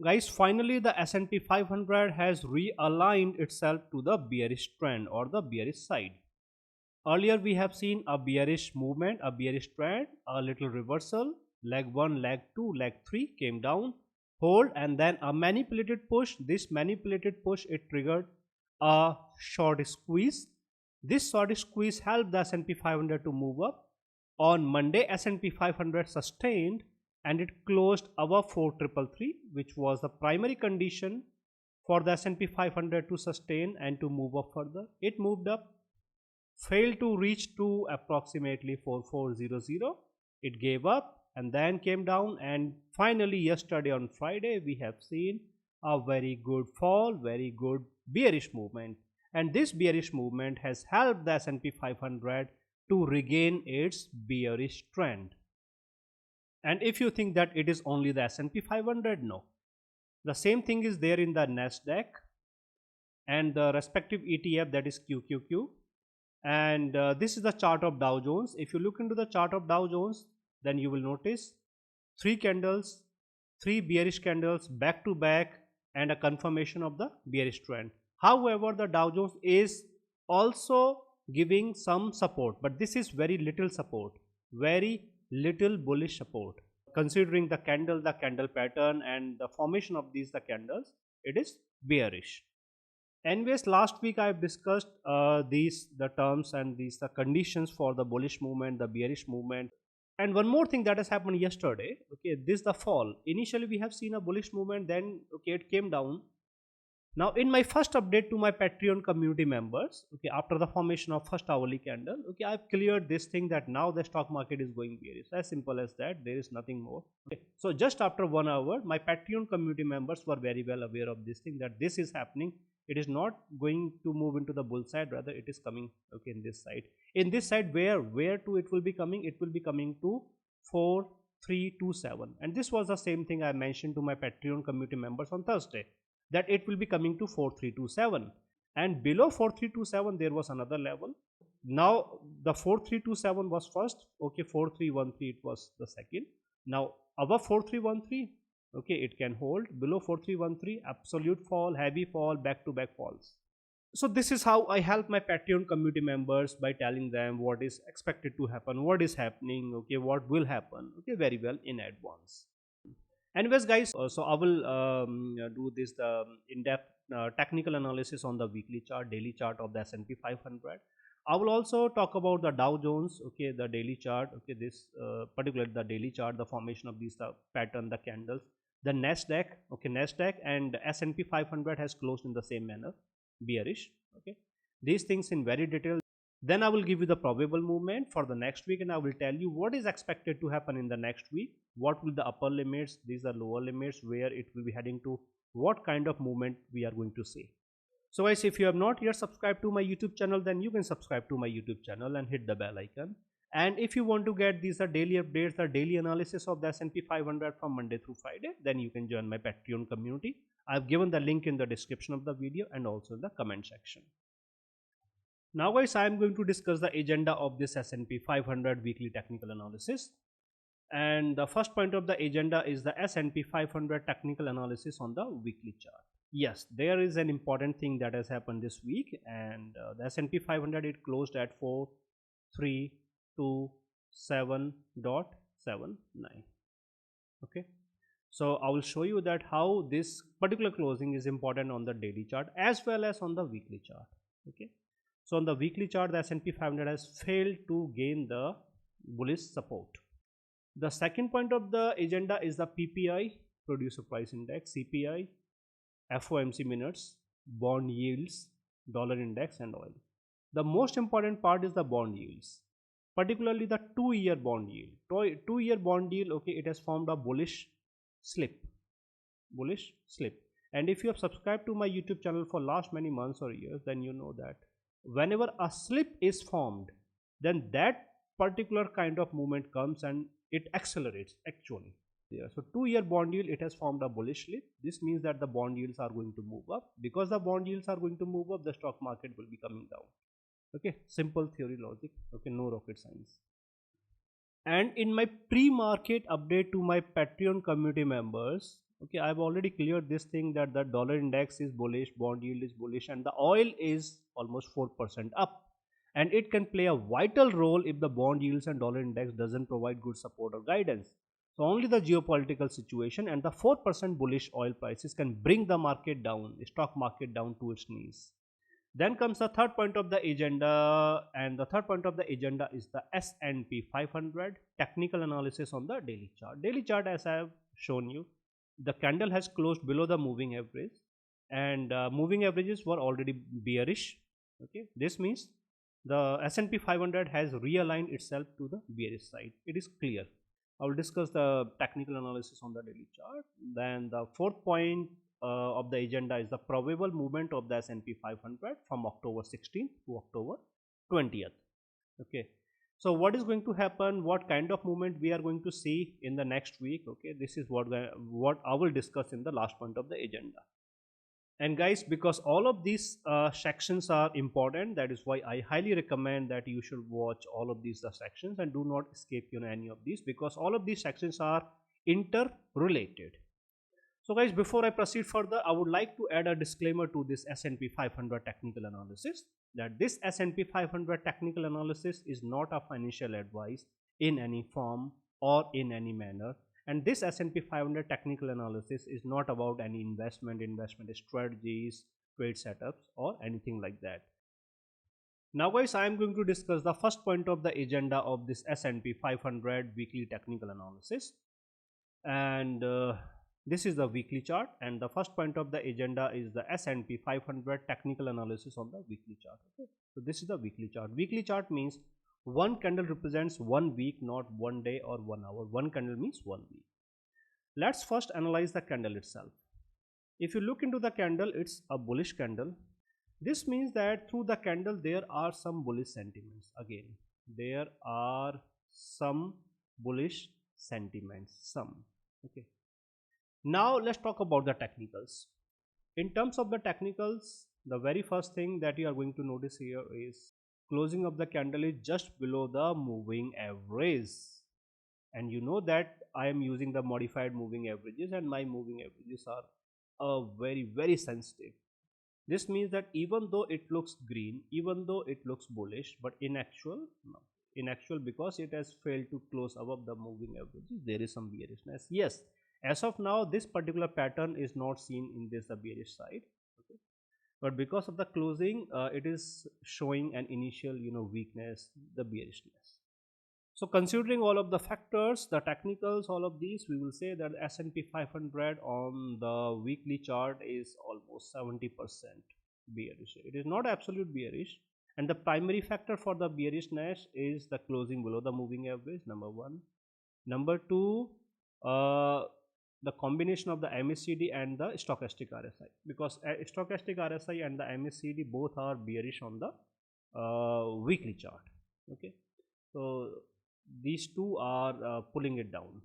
Guys, finally the S&P 500 has realigned itself to the bearish trend or the bearish side. Earlier we have seen a bearish movement, a bearish trend, a little reversal, leg 1, leg 2, leg 3 came down, hold, and then a manipulated push. This manipulated push, it triggered a short squeeze. This short squeeze helped the S&P 500 to move up. On Monday, S&P 500 sustained and it closed above 4333, which was the primary condition for the S&P 500 to sustain and to move up further. It moved up, failed to reach to approximately 4400. It gave up and then came down, and finally yesterday on Friday we have seen a very good fall, very good bearish movement, and this bearish movement has helped the S&P 500 to regain its bearish trend. And if you think that it is only the S&P 500, no, the same thing is there in the Nasdaq and the respective ETF, that is QQQ. And this is the chart of Dow Jones. If you look into the chart of Dow Jones, then you will notice 3 candles, 3 bearish candles back to back, and a confirmation of the bearish trend. However, the Dow Jones is also giving some support, but this is very little support, very little bullish support. Considering the candle pattern and the formation of these the candles, it is bearish. Anyways, last week I have discussed the terms and the conditions for the bullish movement, the bearish movement. And one more thing that has happened yesterday, okay, this the fall. Initially we have seen a bullish movement, then okay, it came down. Now in my first update to my Patreon community members, okay, after the formation of first hourly candle, okay, I've cleared this thing that now the stock market is going bearish. As simple as that, there is nothing more. Okay. So just after 1 hour, my Patreon community members were very well aware of this thing, that this is happening. It is not going to move into the bull side, rather it is coming, okay, in this side. In this side, where to it will be coming? It will be coming to 4327, and this was the same thing I mentioned to my Patreon community members on Thursday, that it will be coming to 4327, and below 4327 there was another level. Now the 4327 was first, okay, 4313 it was the second. Now above 4313, okay, it can hold. Below 4313, absolute fall, heavy fall, back to back falls. So this is how I help my Patreon community members, by telling them what is expected to happen, what is happening, okay, what will happen, okay, very well in advance. Anyways guys, so I will do this in-depth technical analysis on the weekly chart, daily chart of the S&P 500. I will also talk about the Dow Jones, okay, the daily chart, okay, this particularly the daily chart, the formation of these pattern, the candles. The Nasdaq, okay, Nasdaq and S&P 500 has closed in the same manner, bearish, okay, these things in very detail. Then I will give you the probable movement for the next week, and I will tell you what is expected to happen in the next week, what will the upper limits, these are lower limits, where it will be heading to, what kind of movement we are going to see. So guys, if you have not yet subscribed to my YouTube channel, then you can subscribe to my YouTube channel and hit the bell icon. And if you want to get these daily updates, the daily analysis of the S&P 500 from Monday through Friday, then you can join my Patreon community. I've given the link in the description of the video and also in the comment section. Now guys, I am going to discuss the agenda of this S&P 500 weekly technical analysis. And the first point of the agenda is the S&P 500 technical analysis on the weekly chart. Yes, there is an important thing that has happened this week, and the S&P 500, it closed at 4327.79. okay, so I will show you that how this particular closing is important on the daily chart as well as on the weekly chart. Okay, so on the weekly chart, the S&P 500 has failed to gain the bullish support. The second point of the agenda is the PPI, Producer Price Index, CPI, FOMC minutes, bond yields, dollar index, and oil. The most important part is the bond yields, particularly the 2-year bond yield. 2-year bond yield, okay, it has formed a bullish slip. And if you have subscribed to my YouTube channel for last many months or years, then you know that whenever a slip is formed, then that particular kind of movement comes and it accelerates actually. Yeah, so 2-year bond yield, it has formed a bullish slip. This means that the bond yields are going to move up. Because the bond yields are going to move up, the stock market will be coming down. Okay, simple theory logic, okay, no rocket science. And in my pre-market update to my Patreon community members, Okay, I've already cleared this thing that the dollar index is bullish, bond yield is bullish, and the oil is almost 4% up. And it can play a vital role if the bond yields and dollar index doesn't provide good support or guidance. So only the geopolitical situation and the 4% bullish oil prices can bring the market down, the stock market down to its knees. Then comes the third point of the agenda, and the third point of the agenda is the S&P 500 technical analysis on the daily chart. Daily chart, as I have shown you, the candle has closed below the moving average, and moving averages were already bearish. Okay, this means the S&P 500 has realigned itself to the bearish side. It is clear. I will discuss the technical analysis on the daily chart. Then the fourth point of the agenda is the probable movement of the S&P 500 from October 16th to October 20th. Okay, so what is going to happen, what kind of movement we are going to see in the next week? Okay, this is what I will discuss in the last point of the agenda. And guys, because all of these sections are important, that is why I highly recommend that you should watch all of these sections and do not escape any of these, because all of these sections are interrelated. So guys, before I proceed further, I would like to add a disclaimer to this S&P 500 technical analysis, that this S&P 500 technical analysis is not a financial advice in any form or in any manner. And this S&P 500 technical analysis is not about any investment strategies, trade setups, or anything like that. Now guys, I am going to discuss the first point of the agenda of this S&P 500 weekly technical analysis. And this is the weekly chart, and the first point of the agenda is the S&P 500 technical analysis on the weekly chart. Okay, so this is the weekly chart. Weekly chart means one candle represents 1 week, not 1 day or 1 hour. One candle means 1 week. Let's first analyze the candle itself. If you look into the candle, it's a bullish candle. This means that through the candle there are some bullish sentiments. Again, there are some bullish sentiments, some. Okay, now let's talk about the technicals. In terms of the technicals, the very first thing that you are going to notice here is closing of the candle is just below the moving average. And you know that I am using the modified moving averages, and my moving averages are very sensitive. This means that even though it looks green, even though it looks bullish, but in actual, no. In actual, because it has failed to close above the moving averages, there is some bearishness. Yes, as of now this particular pattern is not seen in this the bearish side. Okay, but because of the closing, it is showing an initial weakness, the bearishness. So considering all of the factors, the technicals, all of these, we will say that S&P 500 on the weekly chart is almost 70% bearish. It is not absolute bearish, and the primary factor for the bearishness is the closing below the moving average, number one. Number two, the combination of the MACD and the stochastic RSI, because stochastic RSI and the MACD both are bearish on the weekly chart. Okay, so these two are pulling it down.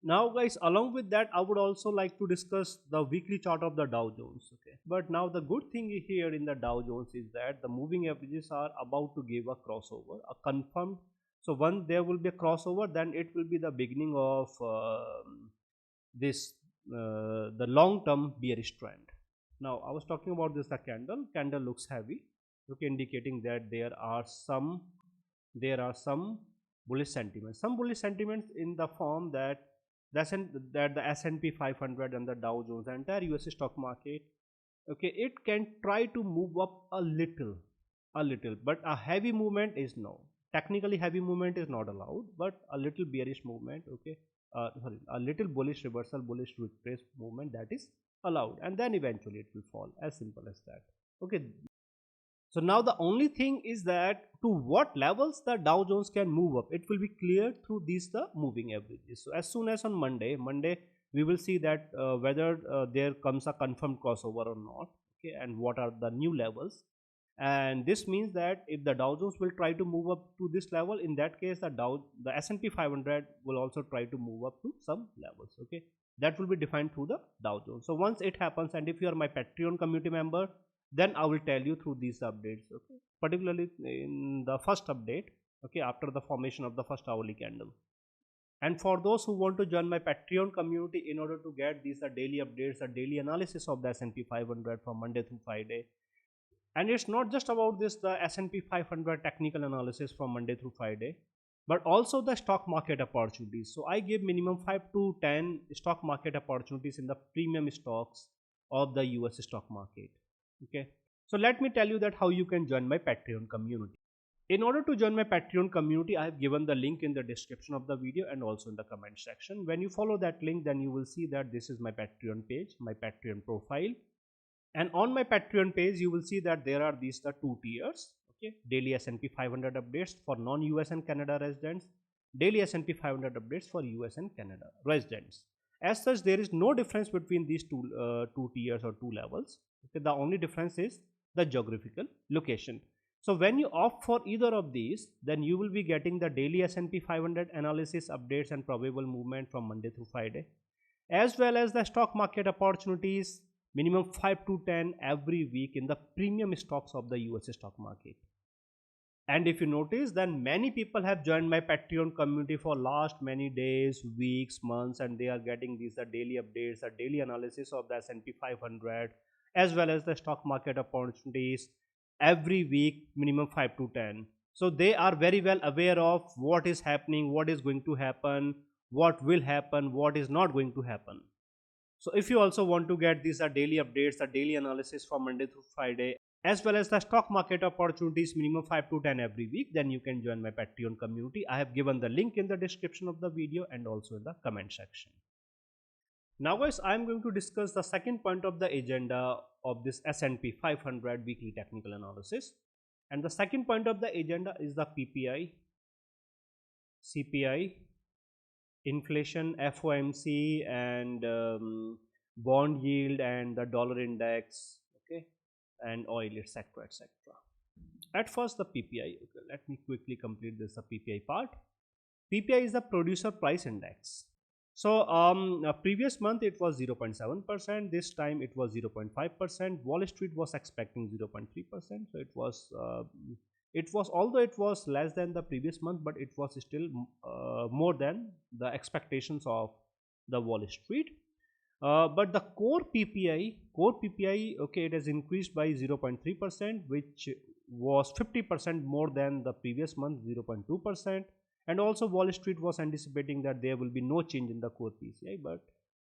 Now guys, along with that, I would also like to discuss the weekly chart of the Dow Jones. Okay, but now the good thing here in the Dow Jones is that the moving averages are about to give a crossover, a confirmed. So once there will be a crossover, then it will be the beginning of this the long term bearish trend. Now I was talking about this, the candle looks heavy, okay, indicating that there are some bullish sentiments, in the form that the S&P 500 and the Dow Jones, the entire US stock market, okay, it can try to move up a little, but a heavy movement is no. Technically heavy movement is not allowed, but a little bearish movement, okay, a little bullish reversal, bullish retrace movement, that is allowed, and then eventually it will fall, as simple as that. Okay, so now the only thing is that to what levels the Dow Jones can move up, it will be clear through these the moving averages. So as soon as on Monday we will see that whether there comes a confirmed crossover or not, okay, and what are the new levels. And this means that if the Dow Jones will try to move up to this level, in that case the S&P 500 will also try to move up to some levels. Okay, that will be defined through the Dow Jones. So once it happens, and if you are my Patreon community member, then I will tell you through these updates, okay, particularly in the first update, okay, after the formation of the first hourly candle. And for those who want to join my Patreon community in order to get these daily updates, the daily analysis of the S&P 500 from Monday through Friday. And it's not just about this, the S&P 500 technical analysis from Monday through Friday, but also the stock market opportunities. So I give minimum 5 to 10 stock market opportunities in the premium stocks of the US stock market. Okay. So let me tell you that how you can join my Patreon community. In order to join my Patreon community, I have given the link in the description of the video and also in the comment section. When you follow that link, then you will see that this is my Patreon page, my Patreon profile. And on my Patreon page, you will see that there are these the two tiers. Okay, daily S&P 500 updates for non-US and Canada residents, daily S&P 500 updates for US and Canada residents. As such, there is no difference between these two tiers or two levels. Okay, the only difference is the geographical location. So when you opt for either of these, then you will be getting the daily S&P 500 analysis updates and probable movement from Monday through Friday, as well as the stock market opportunities, minimum 5 to 10 every week in the premium stocks of the US stock market. And if you notice, then many people have joined my Patreon community for last many days, weeks, months, and they are getting these daily updates, the daily analysis of the S&P 500, as well as the stock market opportunities every week, minimum 5 to 10. So they are very well aware of what is happening, what is going to happen, what will happen, what is not going to happen. So if you also want to get these daily updates, the daily analysis from Monday through Friday, as well as the stock market opportunities, minimum 5 to 10 every week, then you can join my Patreon community. I have given the link in the description of the video and also in the comment section. Now guys, I am going to discuss the second point of the agenda of this S&P 500 weekly technical analysis. And the second point of the agenda is the PPI, CPI, inflation, FOMC, and bond yield, and the dollar index, okay, and oil, etc., etc. At first, the PPI. Okay, let me quickly complete this, the PPI part. PPI is the producer price index. So previous month it was 0.7%. This time it was 0.5%. Wall Street was expecting 0.3%. So it was, although it was less than the previous month, but it was still more than the expectations of the Wall Street. But the core PPI, okay, it has increased by 0.3%, which was 50% more than the previous month, 0.2%. And also Wall Street was anticipating that there will be no change in the core PCI,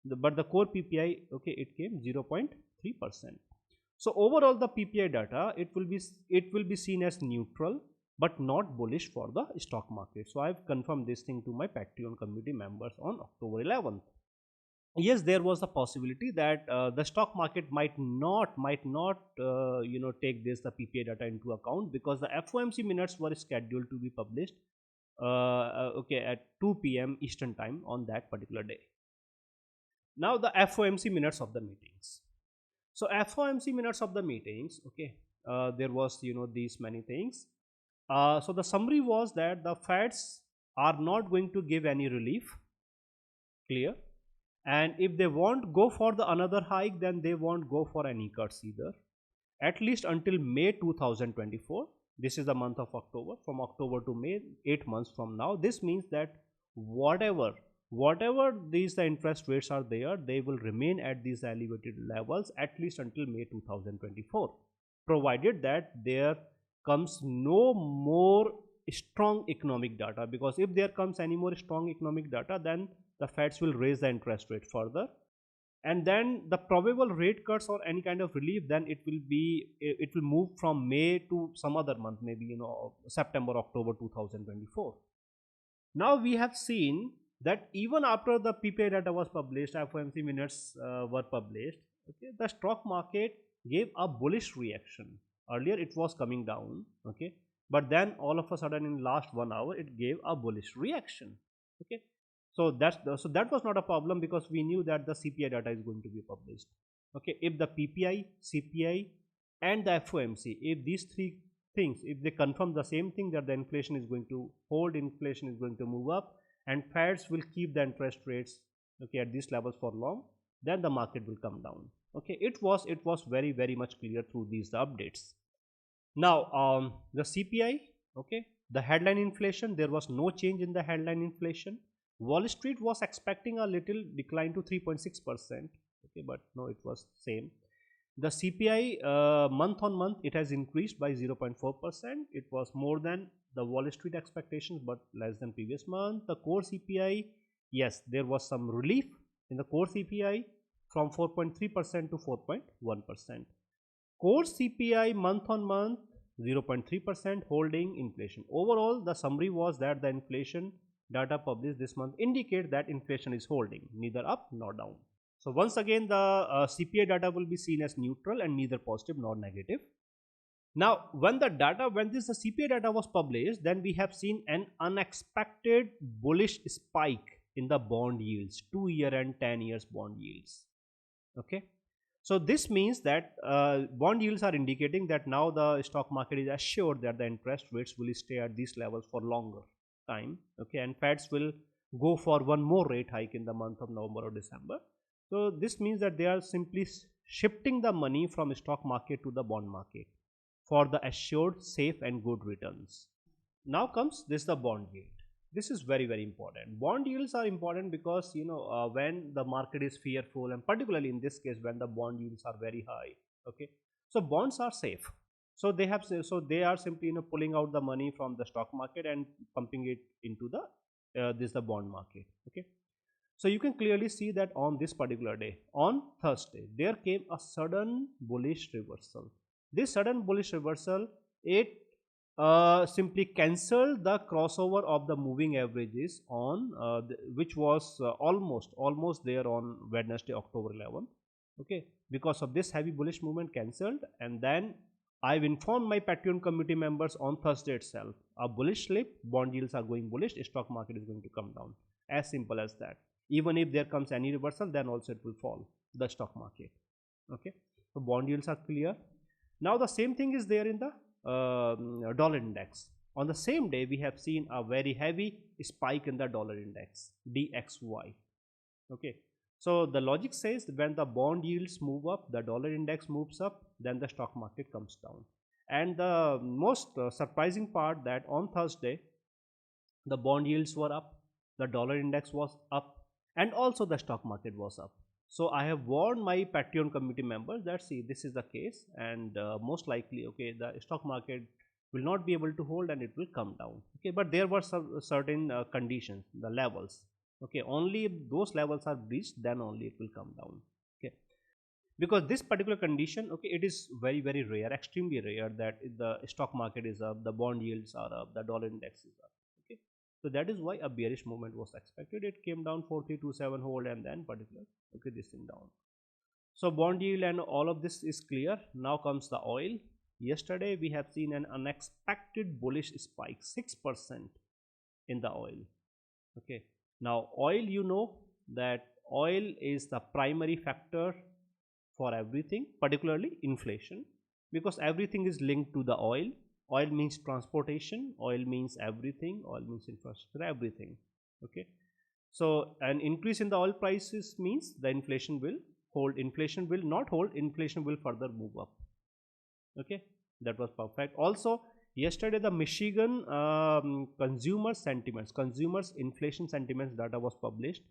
but the core PPI, okay, it came 0.3%. So overall, the PPI data, it will be seen as neutral but not bullish for the stock market. So I've confirmed this thing to my Patreon community members on October 11th. Yes, there was a possibility that the stock market might not take the PPI data into account, because the FOMC minutes were scheduled to be published okay, at 2 p.m. Eastern time on that particular day. Now the FOMC minutes of the meetings. So FOMC minutes of the meetings, okay, there was these many things. So the summary was that the Feds are not going to give any relief, clear, and if they won't go for the another hike, then they won't go for any cuts either, at least until May 2024. This is the month of October. From October to May, 8 months from now. This means that whatever these the interest rates are there, they will remain at these elevated levels at least until May 2024, provided that there comes no more strong economic data. Because if there comes any more strong economic data, then the Feds will raise the interest rate further, and then the probable rate cuts or any kind of relief, then it will move from May to some other month, maybe September, October 2024. Now we have seen that even after the PPI data was published, FOMC minutes were published, okay, the stock market gave a bullish reaction. Earlier it was coming down, okay, but then all of a sudden in last 1 hour it gave a bullish reaction, okay. So that was not a problem, because we knew that the CPI data is going to be published. Okay, if the PPI, CPI, and the FOMC, if these three things, if they confirm the same thing, that the inflation is going to hold, inflation is going to move up, and Feds will keep the interest rates, okay, at these levels for long, then the market will come down. Okay, it was very much clear through these updates. Now the CPI, okay, the headline inflation, there was no change in the headline inflation. Wall Street was expecting a little decline to 3.6%. Okay, but no, it was same. The CPI month on month, it has increased by 0.4%. It was more than the Wall Street expectations, but less than previous month. The core CPI, yes, there was some relief in the core CPI from 4.3% to 4.1%. Core CPI month on month 0.3% holding inflation. Overall, the summary was that the inflation data published this month indicate that inflation is holding neither up nor down. So once again, the CPI data will be seen as neutral and neither positive nor negative. Now, when this the CPI data was published, then we have seen an unexpected bullish spike in the bond yields, 2-year and 10 years bond yields. Okay. So this means that bond yields are indicating that now the stock market is assured that the interest rates will stay at these levels for longer time. Okay, and Feds will go for one more rate hike in the month of November or December. So this means that they are simply shifting the money from stock market to the bond market for the assured, safe and good returns. Now comes this the bond yield. This is very important. Bond yields are important because when the market is fearful, and particularly in this case when the bond yields are very high. Okay, so bonds are safe. So they are simply pulling out the money from the stock market and pumping it into the bond market. Okay, so you can clearly see that on this particular day, on Thursday, there came a sudden bullish reversal. This sudden bullish reversal, it simply cancelled the crossover of the moving averages on which was almost there on Wednesday, October 11th. Okay, because of this heavy bullish movement cancelled, and then I've informed my Patreon committee members on Thursday itself. A bullish slip, bond yields are going bullish, stock market is going to come down. As simple as that. Even if there comes any reversal, then also it will fall, the stock market. Okay, so bond yields are clear. Now the same thing is there in the dollar index. On the same day, we have seen a very heavy spike in the dollar index, DXY. Okay, so the logic says when the bond yields move up, the dollar index moves up, then the stock market comes down. And the most surprising part that on Thursday, the bond yields were up, the dollar index was up, and also the stock market was up. So I have warned my Patreon committee members that see, this is the case, and most likely, okay, the stock market will not be able to hold and it will come down. Okay, but there were some certain conditions, the levels. Okay, only if those levels are breached, then only it will come down. Okay, because this particular condition, okay, it is very rare, extremely rare, that the stock market is up, the bond yields are up, the dollar index is up. Okay, so that is why a bearish movement was expected. It came down 4327 hold, and then particular, okay, this thing down. So bond yield and all of this is clear. Now comes the oil. Yesterday we have seen an unexpected bullish spike, 6% in the oil. Okay, now oil, you know that oil is the primary factor for everything, particularly inflation, because everything is linked to the oil. Oil means transportation, oil means everything, oil means infrastructure, everything. Okay, so an increase in the oil prices means the inflation will hold, inflation will not hold, inflation will further move up. Okay, that was perfect. Also yesterday the Michigan consumers inflation sentiments data was published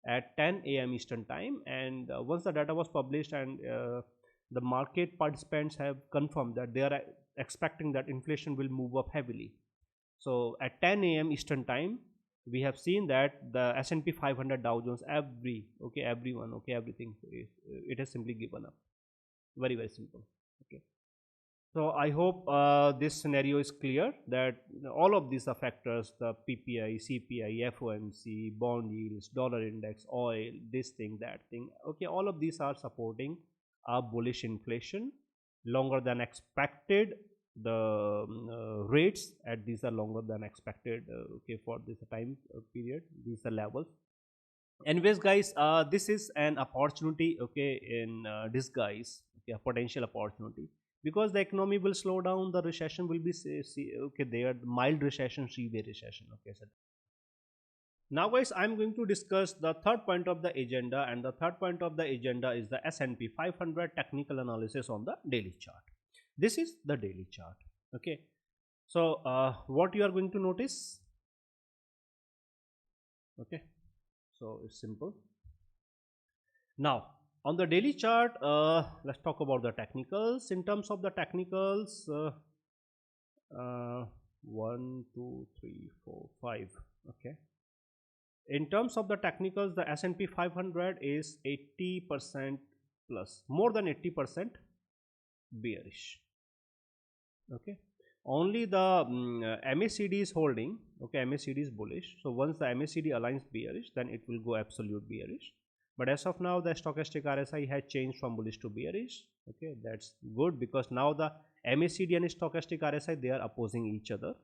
at 10 a.m. Eastern time, and once the data was published, and the market participants have confirmed that they are expecting that inflation will move up heavily. So at 10 a.m. Eastern time, we have seen that the S&P 500, Dow Jones, everyone, okay, everything, it has simply given up. Very simple. Okay, so I hope this scenario is clear, that all of these are factors, the PPI, CPI, FOMC, bond yields, dollar index, oil, this thing, that thing. Okay, all of these are supporting a bullish inflation, longer than expected. The rates at these are longer than expected, okay, for this time period. These are levels. Anyways guys, this is an opportunity, okay, in disguise, okay, a potential opportunity, because the economy will slow down, the recession will be okay, there mild recession, severe recession. Okay, so now guys, I'm going to discuss the third point of the agenda, and the third point of the agenda is the S&P 500 technical analysis on the daily chart. This is the daily chart. Okay, so what you are going to notice, okay, So it's simple. Now on the daily chart, let's talk about the technicals. In terms of the technicals, uh, 1 2 3 4 5, okay. In terms of the technicals, the S&P 500 is 80% plus, more than 80% bearish. Okay, only the MACD is holding. Okay, MACD is bullish. So once the MACD aligns bearish, then it will go absolute bearish. But as of now, the stochastic RSI has changed from bullish to bearish. Okay, that's good because now the MACD and stochastic RSI, they are opposing each other.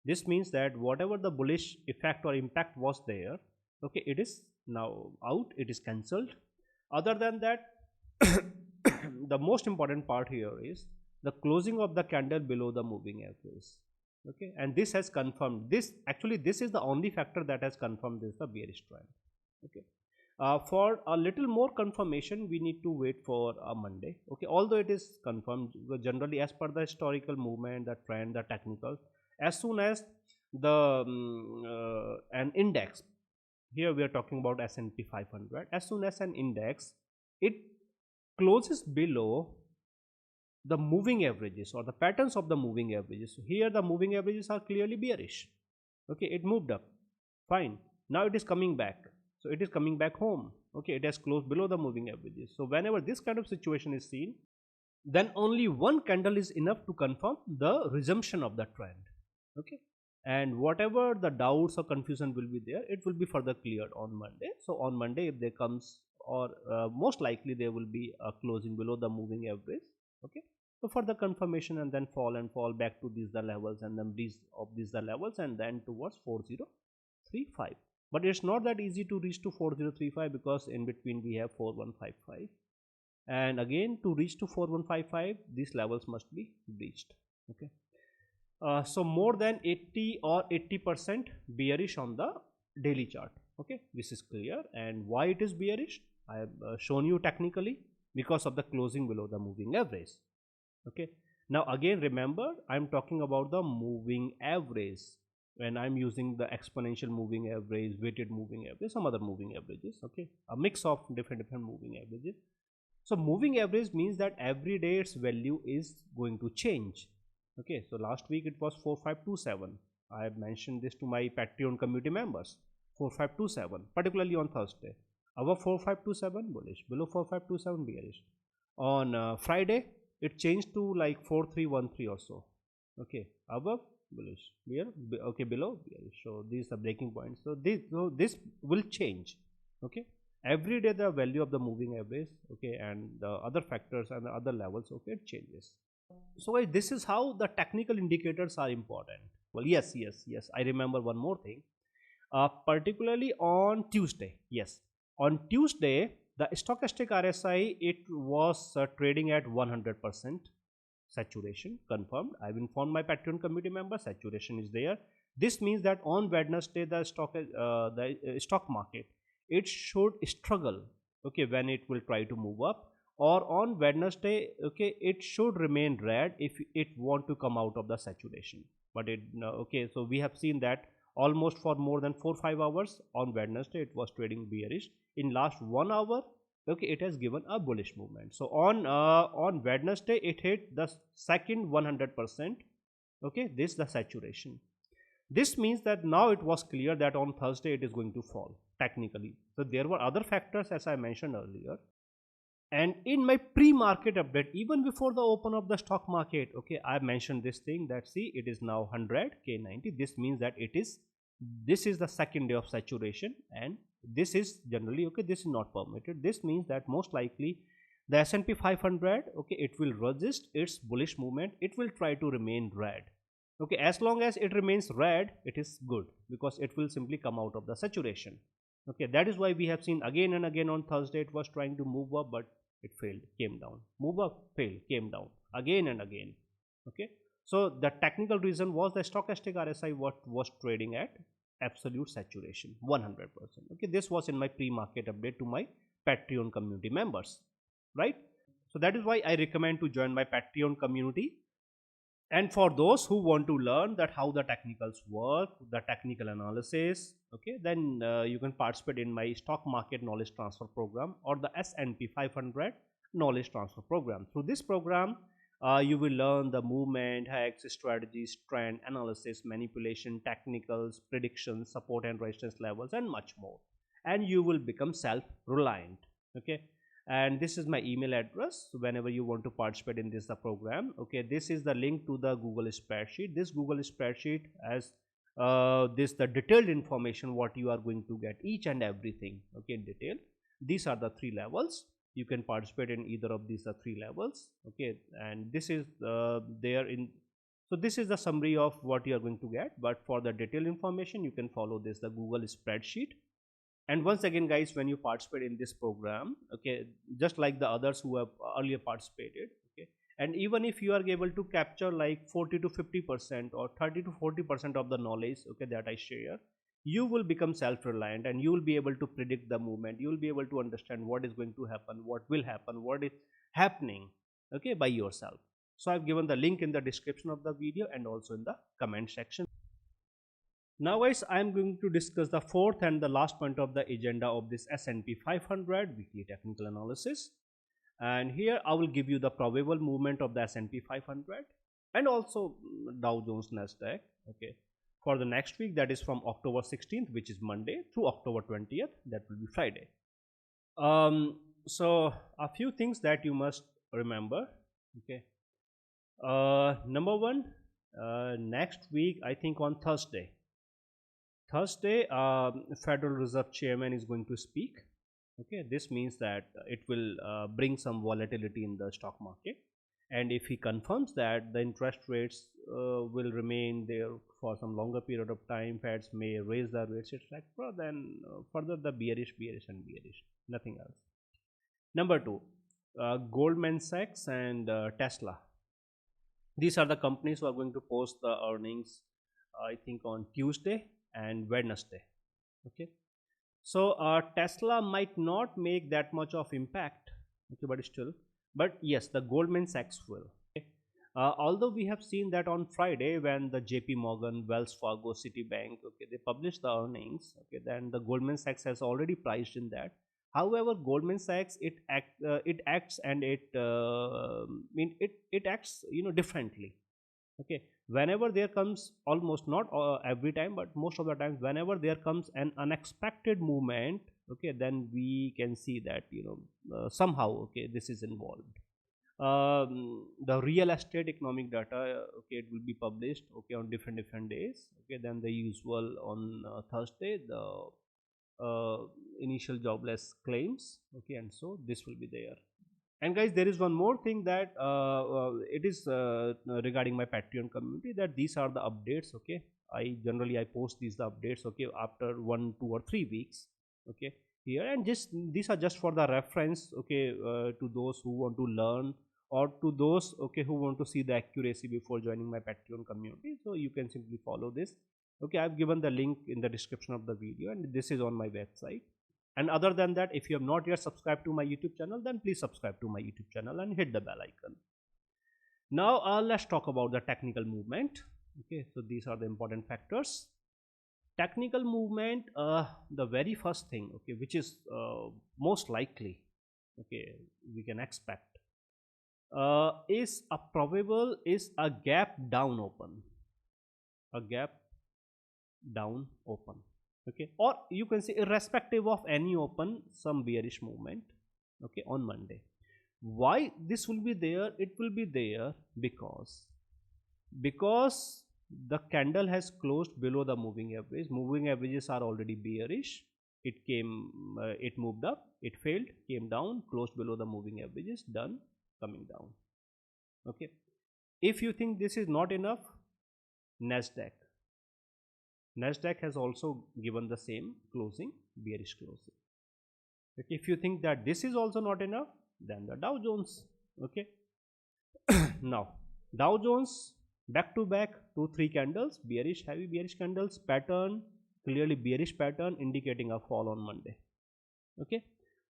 This means that whatever the bullish effect or impact was there, okay, it is now out, it is cancelled. Other than that, the most important part here is the closing of the candle below the moving average. Okay, and this has confirmed this. Actually, this is the only factor that has confirmed this the bearish trend. Okay, for a little more confirmation, we need to wait for a Monday. Okay, although it is confirmed generally as per the historical movement, the trend, the technical, as soon as the an index, here we are talking about S&P 500, as soon as an index it closes below the moving averages or the patterns of the moving averages. So here the moving averages are clearly bearish. Okay, it moved up, fine. Now it is coming back. So it is coming back home. Okay, it has closed below the moving averages. So whenever this kind of situation is seen, then only one candle is enough to confirm the resumption of the trend. Okay, and whatever the doubts or confusion will be there, it will be further cleared on Monday. So on Monday, if there comes, or most likely there will be a closing below the moving average. Okay, so further confirmation, and then fall back to these the levels, and then these the levels, and then towards 4035. But it's not that easy to reach to 4035 because in between we have 4155, and again to reach to 4155 these levels must be breached. Okay, so more than 80 or 80% bearish on the daily chart. Okay, this is clear. And why it is bearish, I have shown you technically, because of the closing below the moving average. Okay, now again remember, I'm talking about the moving average when I'm using the exponential moving average, weighted moving average, some other moving averages. Okay, a mix of different moving averages. So moving average means that every day its value is going to change. Okay, so last week it was 4527. I have mentioned this to my Patreon community members. 4527, particularly on Thursday. Above 4527 bullish, below 4527 bearish. On Friday it changed to like 4313 or so. Okay, above bullish, okay, below bearish. So these are breaking points. So this will change. Okay, every day the value of the moving average, okay, and the other factors and the other levels, okay, it changes. So guys, this is how the technical indicators are important. Well, yes, I remember one more thing. Particularly on Tuesday, yes, on Tuesday the stochastic RSI, it was trading at 100% saturation, confirmed. I've informed my Patreon community members saturation is there. This means that on Wednesday the stock market, it should struggle, okay, when it will try to move up, or on Wednesday, okay, it should remain red if it want to come out of the saturation. But it okay, so we have seen that almost for more than 4-5 hours on Wednesday it was trading bearish. In last 1 hour, okay, it has given a bullish movement. So on Wednesday it hit the second 100%. Okay, this is the saturation. This means that now it was clear that on Thursday it is going to fall technically. So there were other factors as I mentioned earlier. And in my pre-market update, even before the open of the stock market, okay, I mentioned this thing that see it is now 100 K90. This means that this is the second day of saturation, and this is generally, okay, this is not permitted. This means that most likely the S&P 500, okay, it will resist its bullish movement. It will try to remain red. Okay, as long as it remains red, it is good because it will simply come out of the saturation. Okay, that is why we have seen again and again on Thursday it was trying to move up, but it failed, came down, move up, failed, came down, again and again. Okay, so the technical reason was the stochastic RSI what was trading at absolute saturation, 100%. Okay, this was in my pre-market update to my Patreon community members, right? So that is why I recommend to join my Patreon community. And for those who want to learn that how the technicals work, the technical analysis, okay, then you can participate in my stock market knowledge transfer program or the S&P 500 knowledge transfer program. Through this program, you will learn the movement, hacks, strategies, trend analysis, manipulation, technicals, predictions, support and resistance levels, and much more. And you will become self-reliant. Okay, and this is my email address. So whenever you want to participate in this the program, okay, this is the link to the Google spreadsheet. This Google spreadsheet has this the detailed information what you are going to get, each and everything, okay, in detail. These are the three levels. You can participate in either of these three levels, okay, and this is there in. So this is the summary of what you are going to get, but for the detailed information you can follow this the Google spreadsheet. And once again guys, when you participate in this program, okay, just like the others who have earlier participated, okay, and even if you are able to capture like 40 to 50% or 30 to 40% of the knowledge, okay, that I share, you will become self-reliant and you will be able to predict the movement. You will be able to understand what is going to happen, what will happen, what is happening, okay, by yourself. So I've given the link in the description of the video and also in the comment section. Now guys, I am going to discuss the fourth and the last point of the agenda of this S&P 500 weekly technical analysis. And here I will give you the probable movement of the S&P 500 and also Dow Jones Nasdaq, okay, for the next week, that is from October 16th, which is Monday, through October 20th, that will be Friday. So a few things that you must remember, okay. Number one, next week, I think on Thursday, Federal Reserve Chairman is going to speak. Okay, this means that it will bring some volatility in the stock market. And if he confirms that the interest rates will remain there for some longer period of time, Feds may raise the rates, etc., then further the bearish, and bearish, nothing else. Number two, Goldman Sachs and Tesla. These are the companies who are going to post the earnings, I think, on Tuesday and Wednesday. Okay, so Tesla might not make that much of impact, okay, but still, but yes, the Goldman Sachs will. Okay? Although we have seen that on Friday when the JP Morgan, Wells Fargo, Citibank, okay, they published the earnings, okay, then the Goldman Sachs has already priced in that. However, Goldman Sachs it acts and it acts, you know, differently. Okay, whenever there comes, almost not every time, but most of the times, whenever there comes an unexpected movement, okay, then we can see that, you know, somehow, okay, this is involved. The real estate economic data, okay, it will be published, okay, on different days, okay, then the usual on Thursday, the initial jobless claims, okay, and so this will be there. And guys, there is one more thing that it is regarding my Patreon community, that these are the updates, okay. I generally post these the updates, okay, after 1, 2 or 3 weeks, okay, here, and just these are just for the reference, okay, to those who want to learn, or to those, okay, who want to see the accuracy before joining my Patreon community. So you can simply follow this, okay. I've given the link in the description of the video, and this is on my website. And other than that, if you have not yet subscribed to my YouTube channel, then please subscribe to my YouTube channel and hit the bell icon. Now let's talk about the technical movement. Okay, so these are the important factors. Technical movement, the very first thing, okay, which is most likely, okay, we can expect, is a gap down open, a gap down open, okay, or you can say irrespective of any open, some bearish movement, okay, on Monday. Why this will be there? It will be there because the candle has closed below the moving average. Moving averages are already bearish. It came, it moved up, it failed, came down, closed below the moving averages, done, coming down. Okay, if you think this is not enough, Nasdaq has also given the same closing, bearish closing. Okay, if you think that this is also not enough, then the Dow Jones. Okay, now Dow Jones back to back 2-3 candles, bearish, heavy bearish candles, pattern, clearly bearish pattern, indicating a fall on Monday. Okay,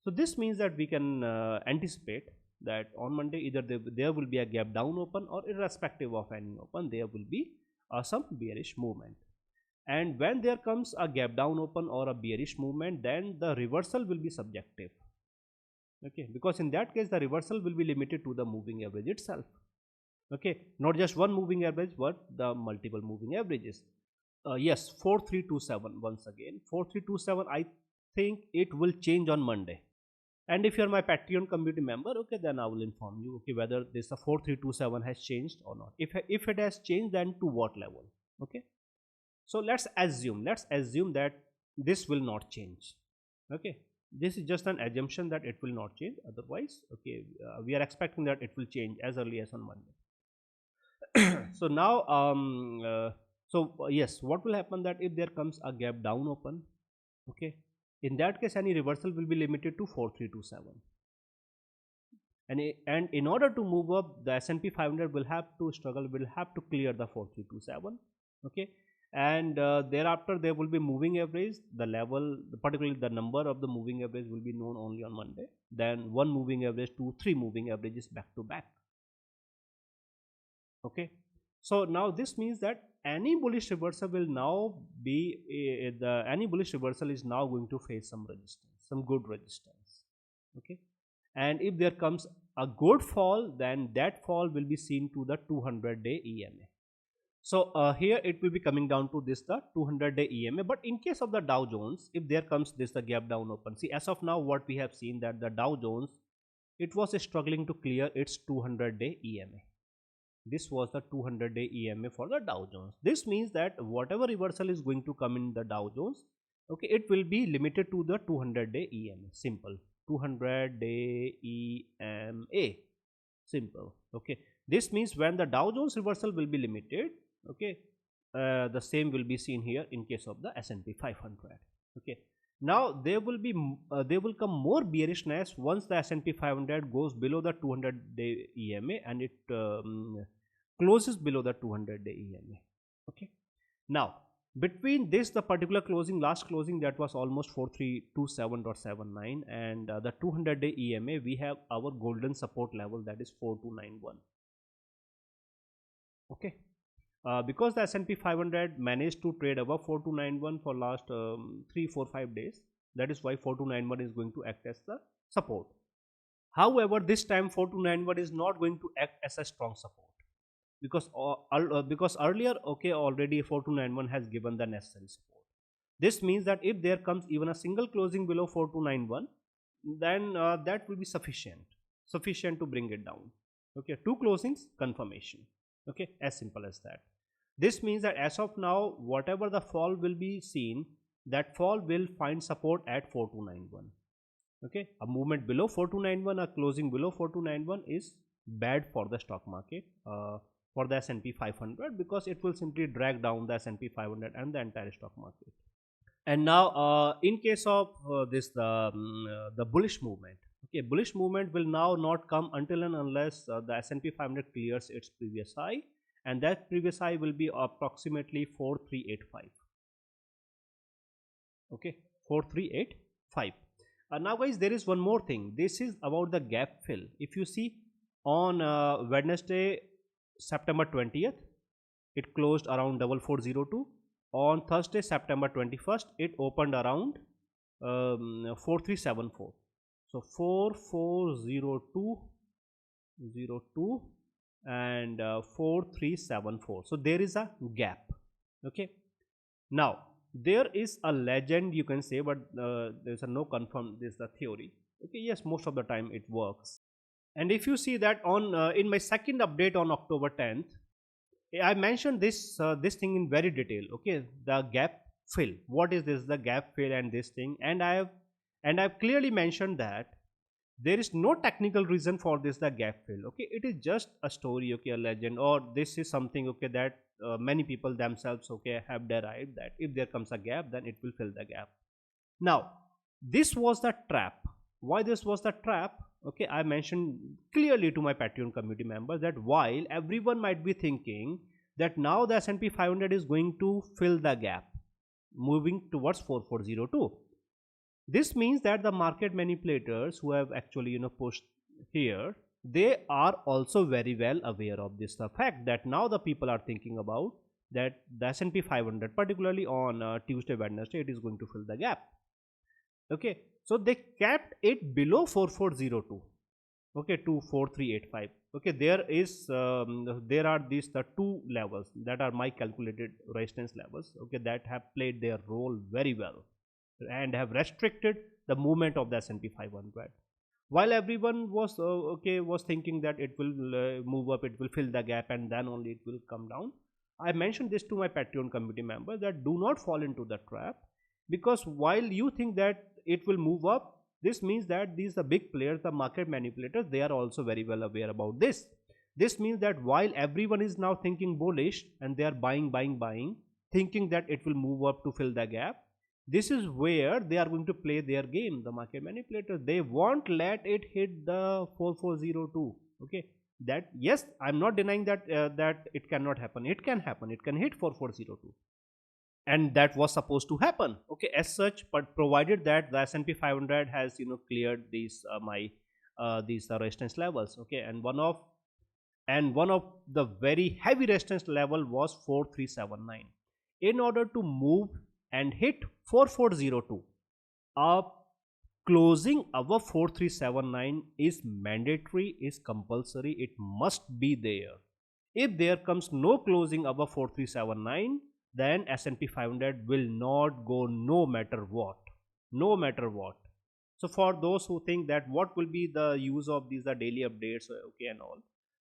so this means that we can anticipate that on Monday either there will be a gap down open, or irrespective of any open, there will be some bearish movement. And when there comes a gap down open or a bearish movement, then the reversal will be subjective. Okay, because in that case the reversal will be limited to the moving average itself. Okay, not just one moving average but the multiple moving averages. Yes, 4327, once again 4327, I think it will change on Monday. And if you are my Patreon community member, okay, then I will inform you, okay, whether this 4327 has changed or not. If it has changed, then to what level. Okay, so let's assume that this will not change. Okay, this is just an assumption that it will not change. Otherwise, okay, we are expecting that it will change as early as on Monday. So now yes, what will happen that if there comes a gap down open, okay, in that case any reversal will be limited to 4327. And in order to move up, the S&P 500 will have to clear the 4327. Okay, and thereafter there will be moving average. The level, particularly the number of the moving average, will be known only on Monday. Then one moving average, 2, 3 moving averages back to back. Okay, so now this means that any bullish reversal will now be any bullish reversal is now going to face some resistance, some good resistance. Okay, and if there comes a good fall, then that fall will be seen to the 200-day EMA. So here it will be coming down to this, the 200-day EMA. But in case of the Dow Jones, if there comes this the gap down open, see, as of now what we have seen that the Dow Jones, it was struggling to clear its 200-day EMA. This was the 200-day EMA for the Dow Jones. This means that whatever reversal is going to come in the Dow Jones, okay, it will be limited to the 200-day EMA. Simple. 200-day EMA. Simple. Okay, this means when the Dow Jones reversal will be limited, okay, the same will be seen here in case of the S&P 500. Okay, now there will come more bearishness once the S&P 500 goes below the 200-day EMA and it closes below the 200-day EMA. Okay, now between this, the particular closing, last closing, that was almost 4327.79, and the 200-day EMA, we have our golden support level, that is 4291. Okay, because the S&P 500 managed to trade above 4291 for last 3, 4, 5 days, that is why 4291 is going to act as the support. However, this time 4291 is not going to act as a strong support, because earlier, okay, already 4291 has given the necessary support. This means that if there comes even a single closing below 4291, then that will be sufficient to bring it down. Okay, 2 closings, confirmation. Okay, as simple as that. This means that as of now, whatever the fall will be seen, that fall will find support at 4291. Okay, a movement below 4291, a closing below 4291 is bad for the stock market, for the S&P 500, because it will simply drag down the S&P 500 and the entire stock market. And now in case of the bullish movement, okay, bullish movement will now not come until and unless the S&P 500 clears its previous high, and that previous high will be approximately 4385. Okay, 4385. Now guys, there is one more thing. This is about the gap fill. If you see on Wednesday, September 20th, it closed around 4402. On Thursday, September 21st, it opened around 4374. So 4402 and 4374. So there is a gap. Okay, now there is a legend, you can say, but there is no confirm, this is the theory. Okay, yes, most of the time it works. And if you see that on in my second update on October 10th, I mentioned this thing in very detail. Okay, the gap fill. What is this? The gap fill and this thing. And I've clearly mentioned that there is no technical reason for this, the gap fill. Okay, it is just a story. Okay, a legend, or this is something, okay, that many people themselves, okay, have derived, that if there comes a gap, then it will fill the gap. Now this was the trap. Why this was the trap? Okay, I mentioned clearly to my Patreon community members that while everyone might be thinking that now the S&P 500 is going to fill the gap moving towards 4402, this means that the market manipulators who have actually pushed here, they are also very well aware of this the fact that now the people are thinking about that the S&P 500 particularly on Tuesday Wednesday it is going to fill the gap. Okay, so they kept it below 4402, okay, to 4385. Okay, there are these the two levels that are my calculated resistance levels, okay, that have played their role very well and have restricted the movement of the S&P 500. While everyone was was thinking that it will move up, it will fill the gap and then only it will come down, I mentioned this to my Patreon community members that do not fall into the trap, because while you think that it will move up, this means that these the big players, the market manipulators, they are also very well aware about this. This means that while everyone is now thinking bullish and they are buying, thinking that it will move up to fill the gap, this is where they are going to play their game. The market manipulators, they won't let it hit the 4402. Okay, that, yes, I'm not denying that that it cannot happen. It can happen, it can hit 4402, and that was supposed to happen, okay, as such, but provided that the S&P 500 has cleared these my these resistance levels, okay, and one of the very heavy resistance level was 4379. In order to move and hit 4402, a closing above 4379 is mandatory, is compulsory, it must be there. If there comes no closing above 4379, then S&P 500 will not go no matter what. No matter what. So for those who think that what will be the use of these daily updates, okay, and all.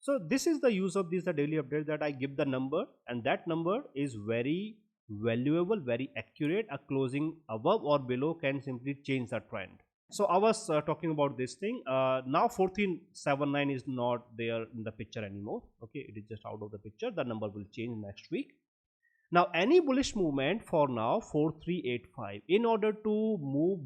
So this is the use of these daily updates, that I give the number and that number is very valuable, very accurate. A closing above or below can simply change the trend. So I was talking about this thing. Now 1479 is not there in the picture anymore. Okay, it is just out of the picture. The number will change next week. Now any bullish movement for now 4385, in order to move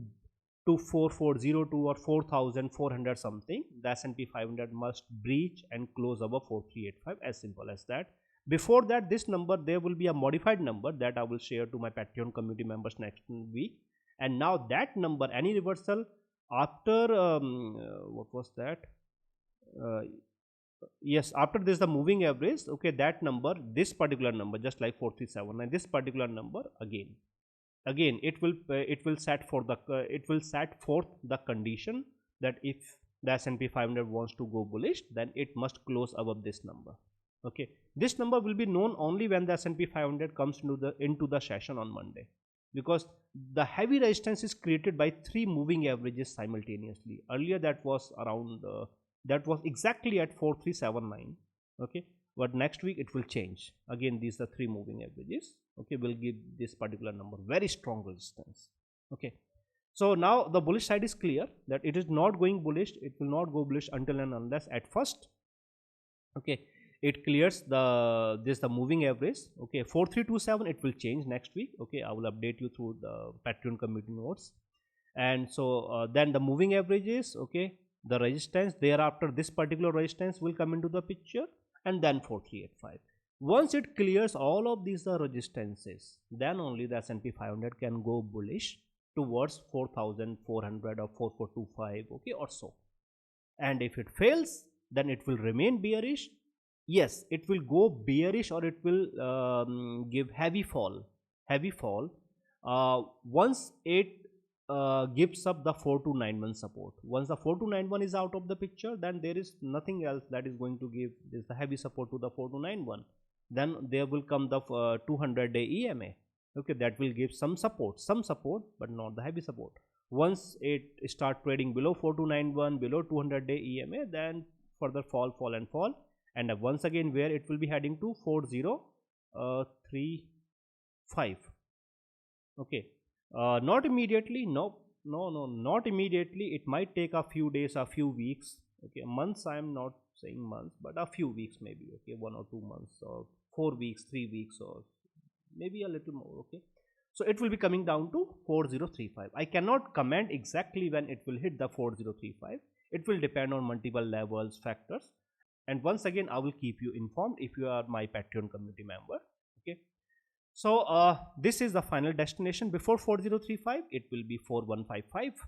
to 4402 or 4400 something, the S&P 500 must breach and close above 4385, as simple as that. Before that, this number, there will be a modified number that I will share to my Patreon community members next week. And now that number, any reversal after what was that, yes, after this the moving average, okay, that number, this particular number, just like 437, and this particular number again it will set for the it will set forth the condition that if the S&P 500 wants to go bullish, then it must close above this number. Okay, this number will be known only when the S&P 500 comes into the session on Monday, because the heavy resistance is created by three moving averages simultaneously. Earlier that was around that was exactly at 4379. Okay, but next week it will change again. These are three moving averages, okay, will give this particular number very strong resistance. Okay, so now the bullish side is clear, that it is not going bullish, it will not go bullish until and unless at first, okay, it clears the moving average. Okay, 4327, it will change next week. Okay, I will update you through the Patreon community notes. And so then the moving averages, okay, the resistance, thereafter this particular resistance will come into the picture, and then 4385. Once it clears all of these resistances, then only the S&P 500 can go bullish towards 4400 or 4425, okay, or so. And if it fails, then it will remain bearish. Yes, it will go bearish, or it will give heavy fall. Once it gives up the 4291 support. Once the 4291 is out of the picture, then there is nothing else that is going to give this the heavy support to the 4291. Then there will come the 200-day EMA. Okay, that will give some support, but not the heavy support. Once it start trading below 4291, below 200-day EMA, then further fall, and once again where it will be heading to 4035. Okay, not immediately, no, not immediately. It might take a few days, a few weeks, okay, months. I am not saying months, but a few weeks maybe, okay, 1 or 2 months, or 4 weeks, 3 weeks, or maybe a little more. Okay, so it will be coming down to 4035. I cannot comment exactly when it will hit the 4035. It will depend on multiple levels, factors, and once again I will keep you informed if you are my Patreon community member. Okay, so this is the final destination. Before 4035, it will be 4155.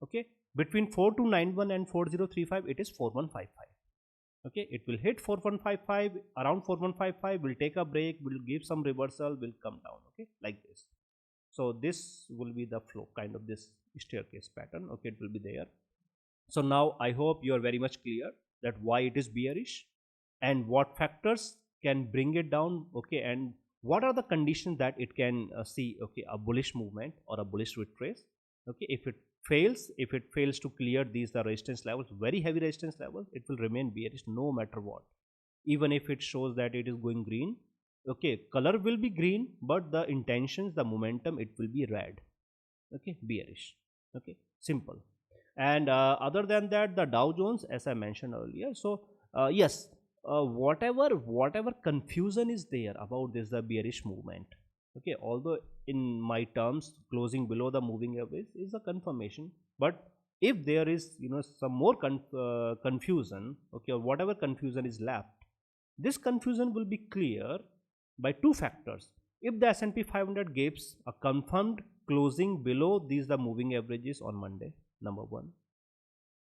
Okay, Between 4291 and 4035 it is 4155. Okay, it will hit 4155, around 4155 will take a break, will give some reversal, will come down. Okay, like this. So this will be the flow, kind of this staircase pattern. Okay, it will be there. So now I hope you are very much clear that why it is bearish and what factors can bring it down. Okay, and what are the conditions that it can see, okay, a bullish movement or a bullish retrace. Okay, if it fails to clear these the resistance levels, very heavy resistance levels, it will remain bearish no matter what. Even if it shows that it is going green, okay, color will be green, but the intentions, the momentum, it will be red. Okay, bearish. Okay, simple. And other than that, the Dow Jones, as I mentioned earlier, so yes, whatever confusion is there about this the bearish movement. Okay, although in my terms closing below the moving average is a confirmation, but if there is, you know, some more confusion, okay, or whatever confusion is left, this confusion will be clear by two factors. If the S&P 500 gives a confirmed closing below these the moving averages on Monday, number one.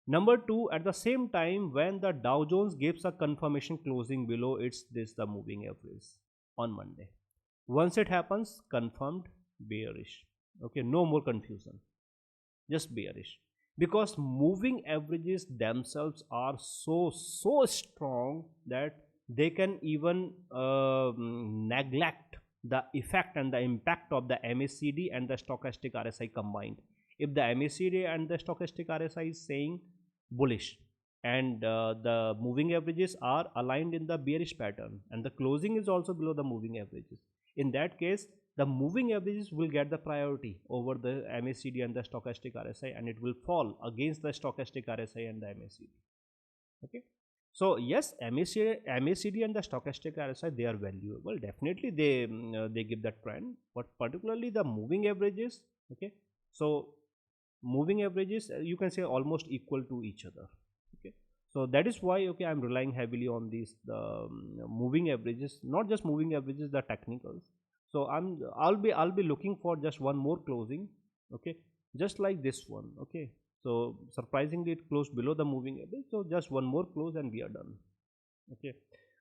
Number two, at the same time when the Dow Jones gives a confirmation closing below its this the moving average on Monday. Once it happens, confirmed bearish. Okay, no more confusion, just bearish, because moving averages themselves are so strong that they can even neglect the effect and the impact of the MACD and the stochastic RSI combined. If the MACD and the stochastic RSI is saying bullish and the moving averages are aligned in the bearish pattern and the closing is also below the moving averages, in that case the moving averages will get the priority over the MACD and the stochastic RSI, and it will fall against the stochastic RSI and the MACD. Okay, so yes, MACD and the stochastic RSI, they are valuable, definitely they give that trend, but particularly the moving averages. Okay, so moving averages, you can say almost equal to each other. Okay, so that is why, okay, I'm relying heavily on these the moving averages, not just moving averages, the technicals. So I'll be looking for just one more closing. Okay, just like this one. Okay, so surprisingly it closed below the moving average, so just one more close and we are done. Okay,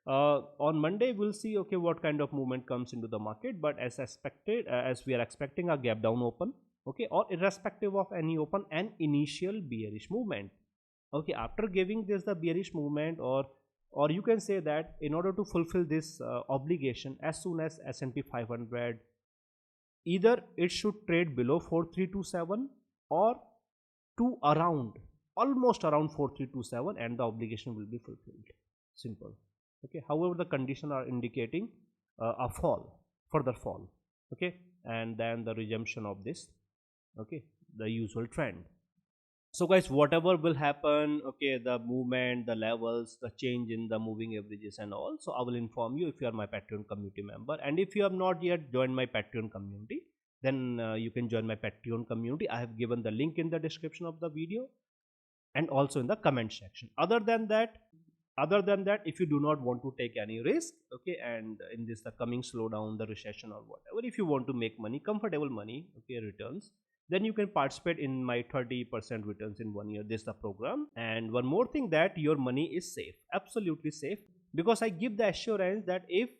on Monday we'll see, okay, what kind of movement comes into the market, but as expected, as we are expecting a gap down open. Okay, or irrespective of any open, an initial bearish movement. Okay, after giving this the bearish movement, or you can say that in order to fulfill this obligation, as soon as S&P 500, either it should trade below 4327 or to around, almost around 4327, and the obligation will be fulfilled. Simple. Okay, however the conditions are indicating a fall, further fall. Okay, and then the resumption of this, okay, the usual trend. So guys, whatever will happen, okay, the movement, the levels, the change in the moving averages and all, so I will inform you if you are my Patreon community member. And if you have not yet joined my Patreon community, then you can join my Patreon community. I have given the link in the description of the video and also in the comment section. Other than that, if you do not want to take any risk, okay, and in this the coming slowdown, the recession or whatever, if you want to make money, comfortable money, okay, returns, then you can participate in my 30% returns in 1 year, this is the program. And one more thing, that your money is safe, absolutely safe, because I give the assurance that if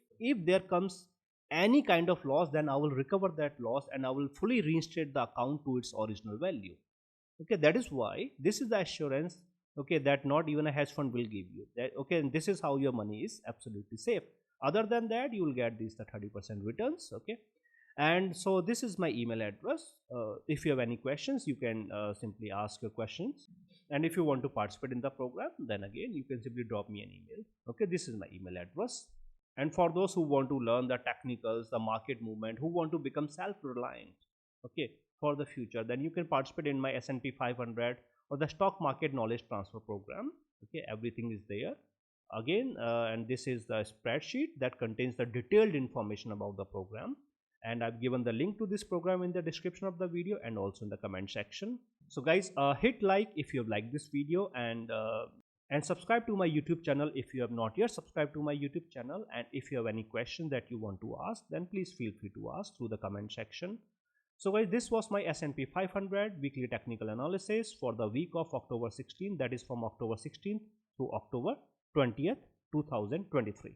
there comes any kind of loss, then I will recover that loss and I will fully reinstate the account to its original value. Okay, that is why this is the assurance, okay, that not even a hedge fund will give you that. Okay, and this is how your money is absolutely safe. Other than that, you will get these the 30% returns. Okay, and so this is my email address. If you have any questions, you can simply ask your questions, and if you want to participate in the program, then again you can simply drop me an email. Okay, this is my email address. And for those who want to learn the technicals, the market movement, who want to become self-reliant, okay, for the future, then you can participate in my S&P 500 or the stock market knowledge transfer program. Okay, everything is there again, and this is the spreadsheet that contains the detailed information about the program, and I've given the link to this program in the description of the video and also in the comment section. So guys, hit like if you have liked this video, and subscribe to my YouTube channel if you have not yet subscribed to my YouTube channel. And if you have any question that you want to ask, then please feel free to ask through the comment section. So guys, this was my S&P 500 weekly technical analysis for the week of October 16, that is from October 16th to October 20th, 2023.